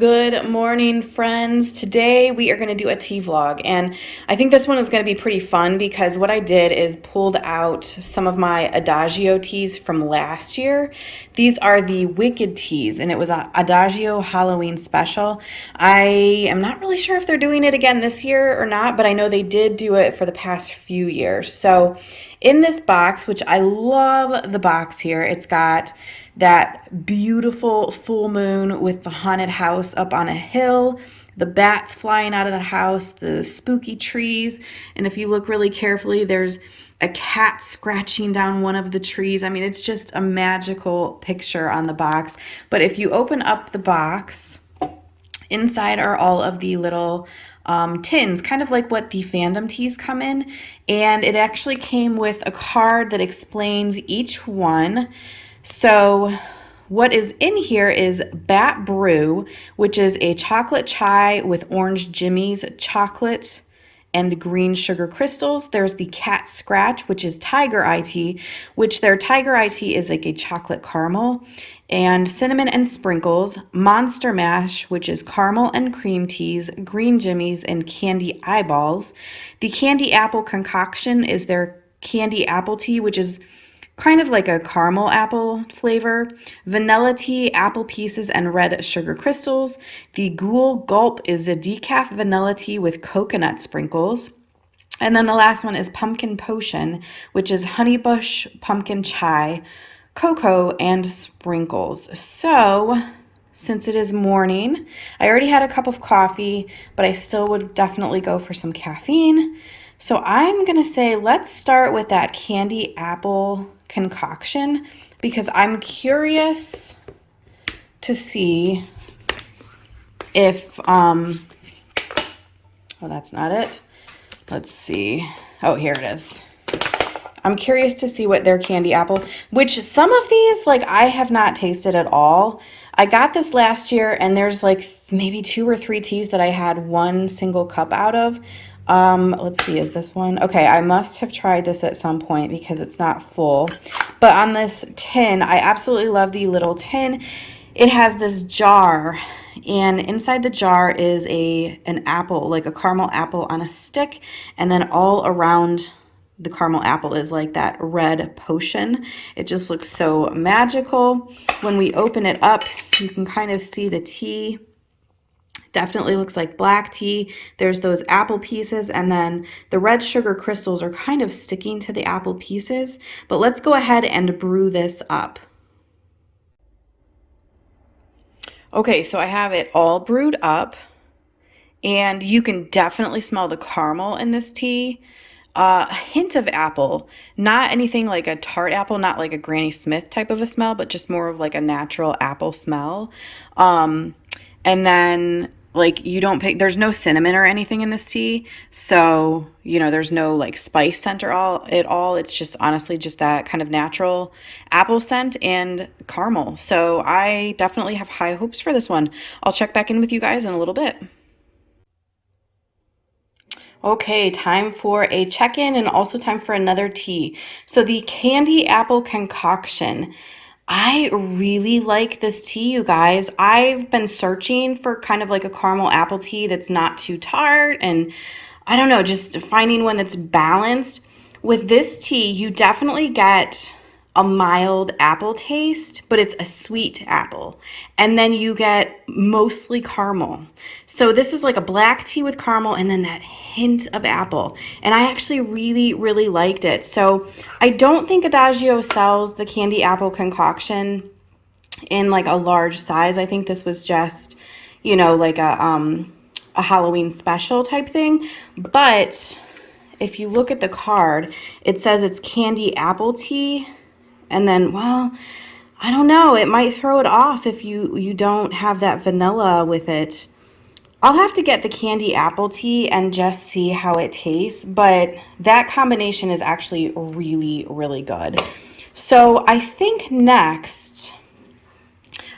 Good morning, friends. Today we are going to do a tea vlog, and I think this one is going to be pretty fun because what I did is pulled out some of my Adagio teas from last year. These are the Wicked teas, and it was a Adagio Halloween special. I am not really sure if they're doing it again this year or not, but I know they did do it for the past few years. So in this box, which I love the box here, it's got that beautiful full moon with the haunted house up on a hill, the bats flying out of the house, the spooky trees, and if you look really carefully, there's a cat scratching down one of the trees. I mean, it's just a magical picture on the box. But if you open up the box, inside are all of the little tins, kind of like what the fandom teas come in. And it actually came with a card that explains each one. So what is in here is Bat Brew, which is a chocolate chai with orange jimmies, chocolate, and green sugar crystals. There's the Cat Scratch, which is Tiger Eye tea, which their Tiger Eye tea is like a chocolate caramel, and cinnamon and sprinkles. Monster Mash, which is caramel and cream teas, green jimmies, and candy eyeballs. The Candy Apple Concoction is their candy apple tea, which is kind of like a caramel apple flavor. Vanilla tea, apple pieces, and red sugar crystals. The Ghoul Gulp is a decaf vanilla tea with coconut sprinkles. And then the last one is Pumpkin Potion, which is honeybush pumpkin chai, cocoa, and sprinkles. So since it is morning, I already had a cup of coffee, but I still would definitely go for some caffeine. So I'm going to say let's start with that candy apple concoction because I'm curious to see if, oh, that's not it. Let's see. Oh, here it is. I'm curious to see what their candy apple, which some of these, like, I have not tasted at all. I got this last year, and there's like maybe 2 or 3 teas that I had one single cup out of. Let's see, is this one? Okay, I must have tried this at some point because it's not full. But on this tin, I absolutely love the little tin. It has this jar, and inside the jar is an apple, like a caramel apple on a stick, and then all around the caramel apple is like that red potion. It just looks so magical. When we open it up, you can kind of see the tea. Definitely looks like black tea. There's those apple pieces, and then the red sugar crystals are kind of sticking to the apple pieces. But let's go ahead and brew this up. Okay, so I have it all brewed up, and you can definitely smell the caramel in this tea. A hint of apple, not anything like a tart apple, not like a Granny Smith type of a smell, but just more of like a natural apple smell. And then like you don't pick, there's no cinnamon or anything in this tea. So, you know, there's no like spice scent or at all. It's just honestly just that kind of natural apple scent and caramel. So I definitely have high hopes for this one. I'll check back in with you guys in a little bit. Okay, time for a check-in and also time for another tea. So the Candy Apple Concoction. I really like this tea, you guys. I've been searching for kind of like a caramel apple tea that's not too tart, and I don't know, just finding one that's balanced. With this tea, you definitely get a mild apple taste, but it's a sweet apple. And then you get mostly caramel. So this is like a black tea with caramel and then that hint of apple. And I actually really, really liked it. So I don't think Adagio sells the candy apple concoction in like a large size. I think this was just, you know, like a Halloween special type thing. But if you look at the card, it says it's candy apple tea. And then, well, I don't know. It might throw it off if you don't have that vanilla with it. I'll have to get the candy apple tea and just see how it tastes. But that combination is actually really, really good. So I think next,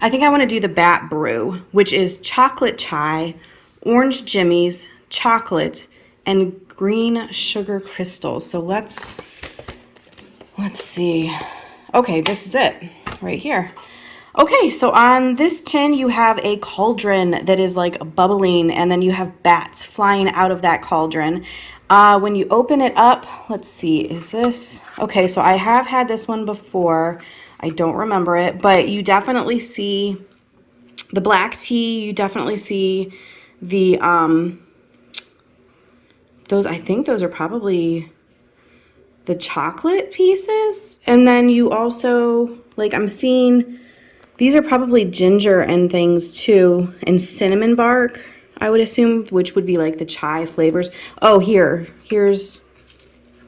I think I want to do the Bat Brew, which is chocolate chai, orange jimmies, chocolate, and green sugar crystals. So let's see. Okay, this is it right here. Okay, so on this tin, you have a cauldron that is like bubbling, and then you have bats flying out of that cauldron. When you open it up, let's see, is this... Okay, so I have had this one before. I don't remember it, but you definitely see the black tea. You definitely see the, those, I think those are probably the chocolate pieces. And then you also, like, I'm seeing... These are probably ginger and things too, and cinnamon bark, I would assume, which would be like the chai flavors. Oh, here's,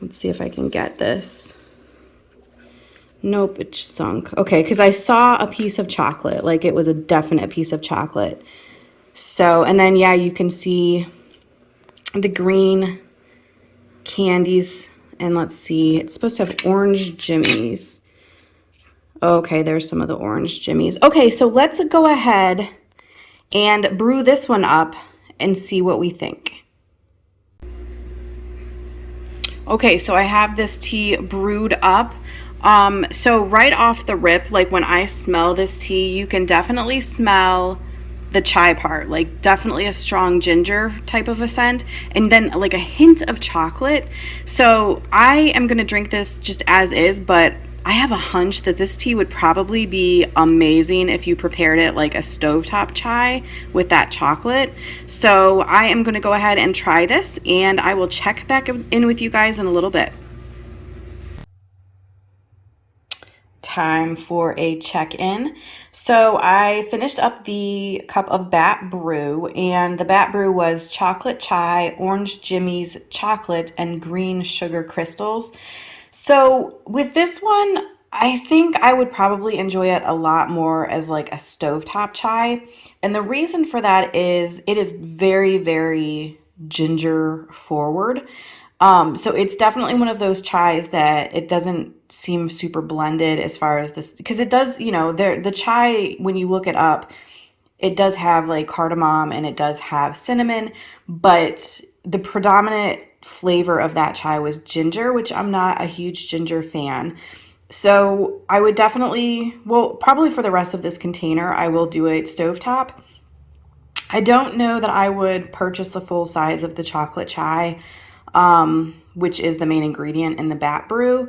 let's see if I can get this. Nope, it's sunk. Okay, because I saw a piece of chocolate, like it was a definite piece of chocolate. So, and then yeah, you can see the green candies, and let's see, it's supposed to have orange jimmies. Okay, there's some of the orange jimmies. Okay, so let's go ahead and brew this one up and see what we think. Okay, so I have this tea brewed up. So right off the rip, like when I smell this tea, you can definitely smell the chai part, like definitely a strong ginger type of a scent, and then like a hint of chocolate. So I am gonna drink this just as is, but I have a hunch that this tea would probably be amazing if you prepared it like a stovetop chai with that chocolate. So I am gonna go ahead and try this, and I will check back in with you guys in a little bit. Time for a check-in. So I finished up the cup of bat brew, and the bat brew was chocolate chai, orange jimmies, chocolate, and green sugar crystals. So with this one, I think I would probably enjoy it a lot more as like a stovetop chai. And the reason for that is it is very, very ginger forward. So it's definitely one of those chais that it doesn't seem super blended as far as this, because it does, you know, the chai, when you look it up, it does have like cardamom and it does have cinnamon, but the predominant flavor of that chai was ginger, which I'm not a huge ginger fan. So I would definitely, well, probably for the rest of this container, I will do it stovetop. I don't know that I would purchase the full size of the chocolate chai, which is the main ingredient in the bat brew,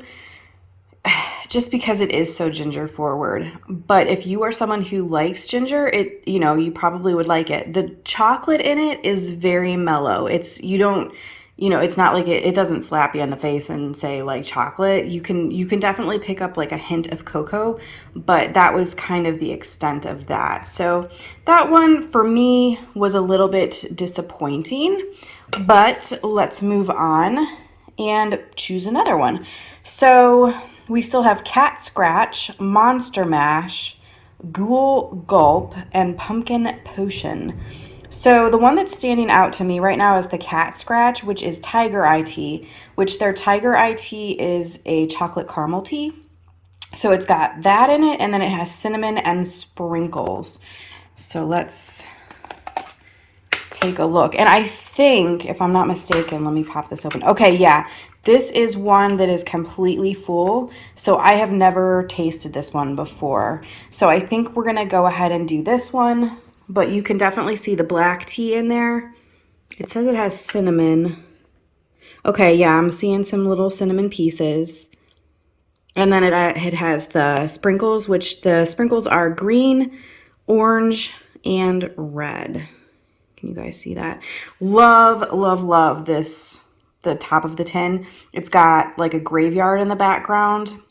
just because it is so ginger forward. But if you are someone who likes ginger, it, you know, you probably would like it. The chocolate in it is very mellow. It's, you don't, you know, it's not like it doesn't slap you in the face and say like chocolate. You can definitely pick up like a hint of cocoa, but that was kind of the extent of that. So that one for me was a little bit disappointing, but let's move on and choose another one. So we still have Cat Scratch, Monster Mash, Ghoul Gulp, and Pumpkin Potion. So the one that's standing out to me right now is the Cat Scratch, which is Tiger Eye tea, which their Tiger Eye tea is a chocolate caramel tea. So it's got that in it, and then it has cinnamon and sprinkles. So let's take a look. And I think, if I'm not mistaken, let me pop this open. Okay, yeah, this is one that is completely full. So I have never tasted this one before. So I think we're gonna go ahead and do this one, but you can definitely see the black tea in there. It says it has cinnamon. Okay, yeah, I'm seeing some little cinnamon pieces. And then it has the sprinkles, which the sprinkles are green, orange, and red. Can you guys see that? Love, love, love this, the top of the tin. It's got like a graveyard in the background.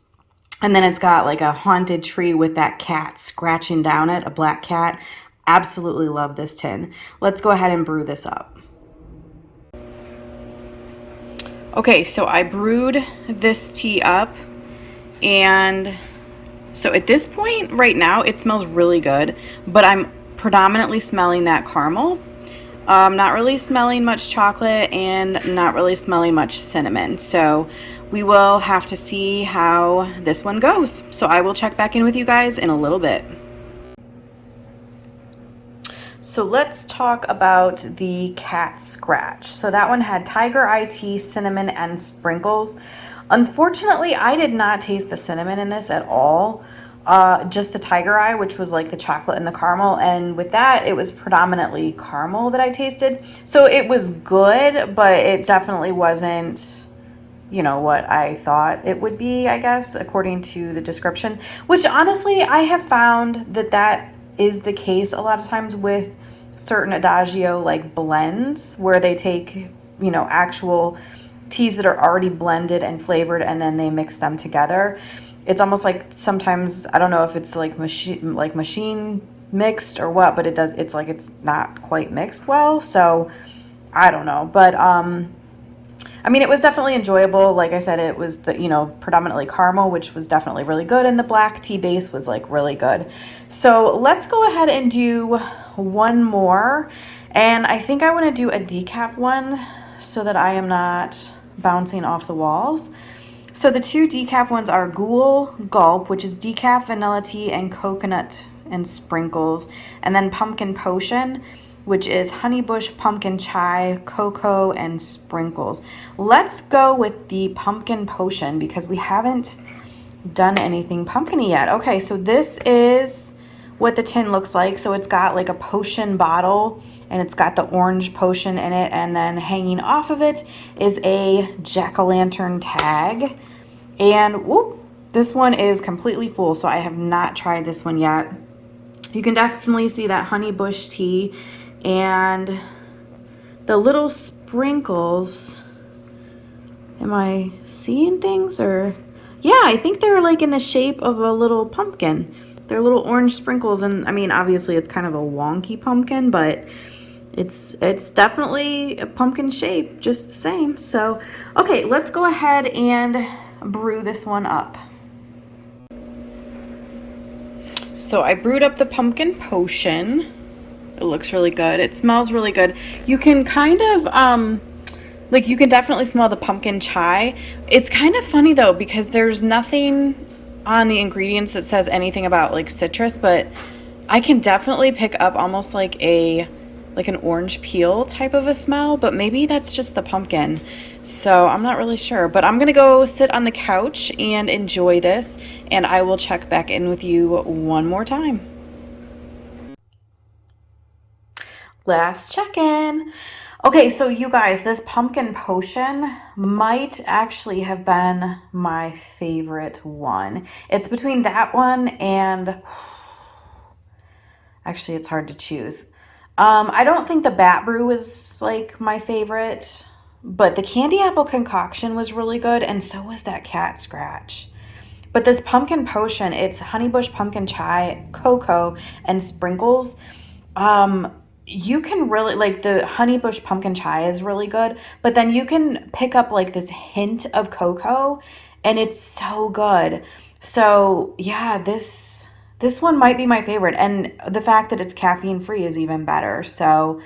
And then it's got like a haunted tree with that cat scratching down it, a black cat. Absolutely love this tin. Let's go ahead and brew this up. Okay, so I brewed this tea up, and so at this point right now it smells really good, but I'm predominantly smelling that caramel. Not really smelling much chocolate and not really smelling much cinnamon. So we will have to see how this one goes. So I will check back in with you guys in a little bit. So let's talk about the Cat Scratch. So that one had Tiger Eye tea, cinnamon, and sprinkles. Unfortunately, I did not taste the cinnamon in this at all. just the Tiger Eye, which was like the chocolate and the caramel. And with that, it was predominantly caramel that I tasted. So it was good, but it definitely wasn't, you know, what I thought it would be, I guess, according to the description, which honestly, I have found that that is the case a lot of times with certain Adagio like blends where they take, you know, actual teas that are already blended and flavored and then they mix them together. It's almost like sometimes, I don't know if it's like machine mixed or what, but it's like it's not quite mixed well. So I don't know, but I mean, it was definitely enjoyable. Like I said, it was the, you know, predominantly caramel, which was definitely really good. And the black tea base was like really good. So let's go ahead and do one more. And I think I want to do a decaf one so that I am not bouncing off the walls. So the two decaf ones are Ghoul Gulp, which is decaf vanilla tea and coconut and sprinkles. And then Pumpkin Potion, which is honeybush pumpkin chai, cocoa, and sprinkles. Let's go with the pumpkin potion because we haven't done anything pumpkin-y yet. Okay, so this is what the tin looks like. So it's got like a potion bottle and it's got the orange potion in it, and then hanging off of it is a jack-o'-lantern tag. And whoop, this one is completely full, so I have not tried this one yet. You can definitely see that honeybush tea and the little sprinkles. Am I seeing things? Or yeah, I think they're like in the shape of a little pumpkin. They're little orange sprinkles, and I mean, obviously it's kind of a wonky pumpkin, but it's definitely a pumpkin shape just the same. So okay, let's go ahead and brew this one up. So I brewed up the pumpkin potion. It looks really good. It smells really good. You can kind of, like you can definitely smell the pumpkin chai. It's kind of funny though, because there's nothing on the ingredients that says anything about like citrus, but I can definitely pick up almost like an orange peel type of a smell, but maybe that's just the pumpkin. So I'm not really sure, but I'm gonna go sit on the couch and enjoy this, and I will check back in with you one more time. Last check-in. Okay, so you guys, this pumpkin potion might actually have been my favorite one. It's between that one and actually it's hard to choose. I don't think the Bat Brew was like my favorite, but the candy apple concoction was really good, and so was that cat scratch. But this pumpkin potion, it's honeybush pumpkin chai, cocoa, and sprinkles. You can really like the honeybush pumpkin chai is really good, but then you can pick up like this hint of cocoa, and it's so good. So yeah, this one might be my favorite, and the fact that it's caffeine free is even better. So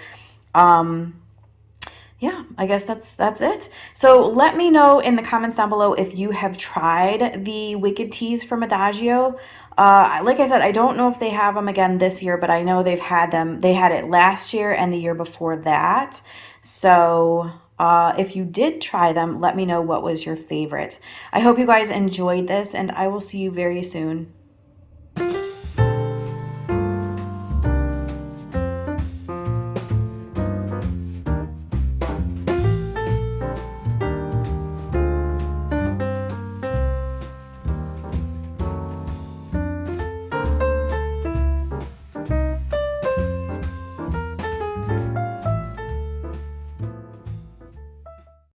yeah, I guess that's it. So let me know in the comments down below if you have tried the Wicked Teas from Adagio. Like I said, I don't know if they have them again this year, but I know they've had them. They had it last year and the year before that. So if you did try them, let me know what was your favorite. I hope you guys enjoyed this, and I will see you very soon.